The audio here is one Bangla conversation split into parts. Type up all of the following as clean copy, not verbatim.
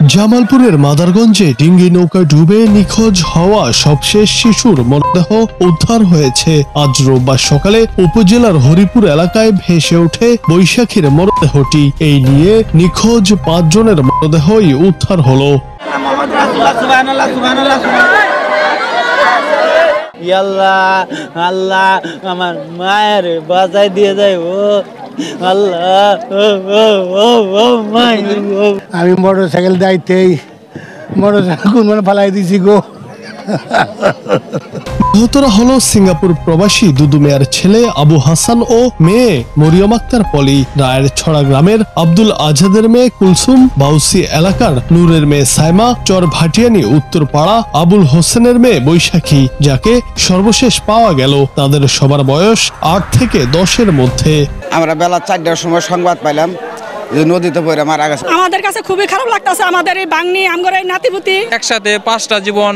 জামালপুরের মাদারগঞ্জে ডিঙ্গি নৌকা ডুবে নিখোঁজ হওয়া সবশেষ শিশুর মরদেহ উদ্ধার হয়েছে। আজ রোববার সকালে উপজেলার হরিপুর এলাকায় ভেসে ওঠে বৈশাখীর মরদেহটি। এই নিয়ে নিখোঁজ ৫ জনের মরদেহই উদ্ধার হলো। আল্লাহ আমার মায়ের বাঁচাই দিয়ে যায় ও আল্লাহ। আমি মোটরসাইকেল যাইতেই মোটরসাইকেল কোন ফালাই দিছি গো। নিহতরা হলো সিঙ্গাপুর প্রবাসী দুদু মিয়ার ছেলে আবু হাসান ও মেয়ে মরিয়ম আক্তার পলি, রায়ের ছড়া গ্রামের আব্দুল আজাদের মেয়ে কুলসুম, বাউসি এলাকার নূরের মেয়ে সাইমা, চর ভাটিয়ানি উত্তরপাড়া আবুল হোসেনের মেয়ে বৈশাখী, যাকে সর্বশেষ পাওয়া গেল। তাদের সবার বয়স ৮ থেকে ১০-এর মধ্যে। আমরা বেলা ৪টার সময় সংবাদ পাইলাম যে নদীতে পড়ে মারা গেছে। আমাদের কাছে খুবই খারাপ লাগতেছে। আমাদের এই বাংনি আমগর এই নাতিপুতি একসাথে ৫টা জীবন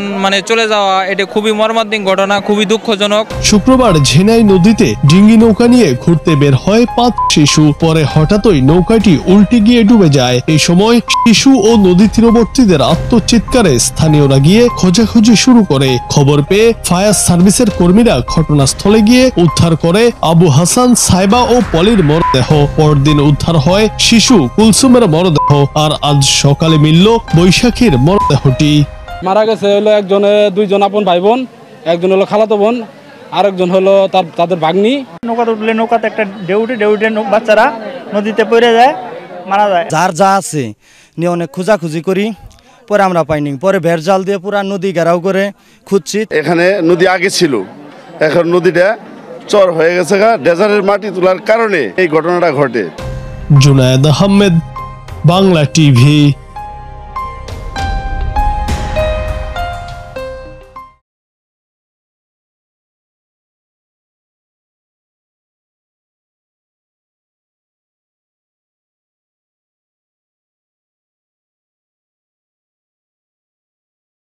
চলে যাওয়া, এটা খুবই মর্মান্তিক ঘটনা, খুবই দুঃখজনক। শুক্রবার ঝিনাই নদীতে ডিঙ্গি নৌকা নিয়ে ঘুরতে বের হয় ৫ শিশু। পরে হঠাৎই নৌকাটি উল্টে গিয়ে ডুবে যায়। এই সময় শিশু ও নদী তীরবর্তীদের আত্মচিৎকারে স্থানীয়রা গিয়ে খোঁজাখুঁজি শুরু করে। খবর পেয়ে ফায়ার সার্ভিসের কর্মীরা ঘটনাস্থলে গিয়ে উদ্ধার করে আবু হাসান, সাইবা ও পলির মরদেহ। পরদিন উদ্ধার হয় শিশু কুলসুমের মরদেহ। আর আজ সকালে মিলল বৈশাখীর মরদেহটি। মারা গেছে হলো দুইজন আপন ভাই বোন, একজন হলো খালাতো বোন, আরেকজন হলো তাদের ভাগ্নি। নৌকাতে উঠলে নৌকাতে একটা ঢেউটে বাচ্চারা নদীতে পড়ে যায়, মারা যায়। যার যা আছে নিয়ে অনেক খোঁজাখুঁজি করি, পরে আমরা পাইনি। পরে ভের জাল দিয়ে পুরা নদী ঘেরাও করে খুঁজছি। এখানে নদী আগে ছিল, এখন নদীটা চর হয়ে গেছে। ডেজারের মাটি তোলার কারণে এই ঘটনাটা ঘটে। জুনায়েদ আহমেদ, বাংলা টিভি।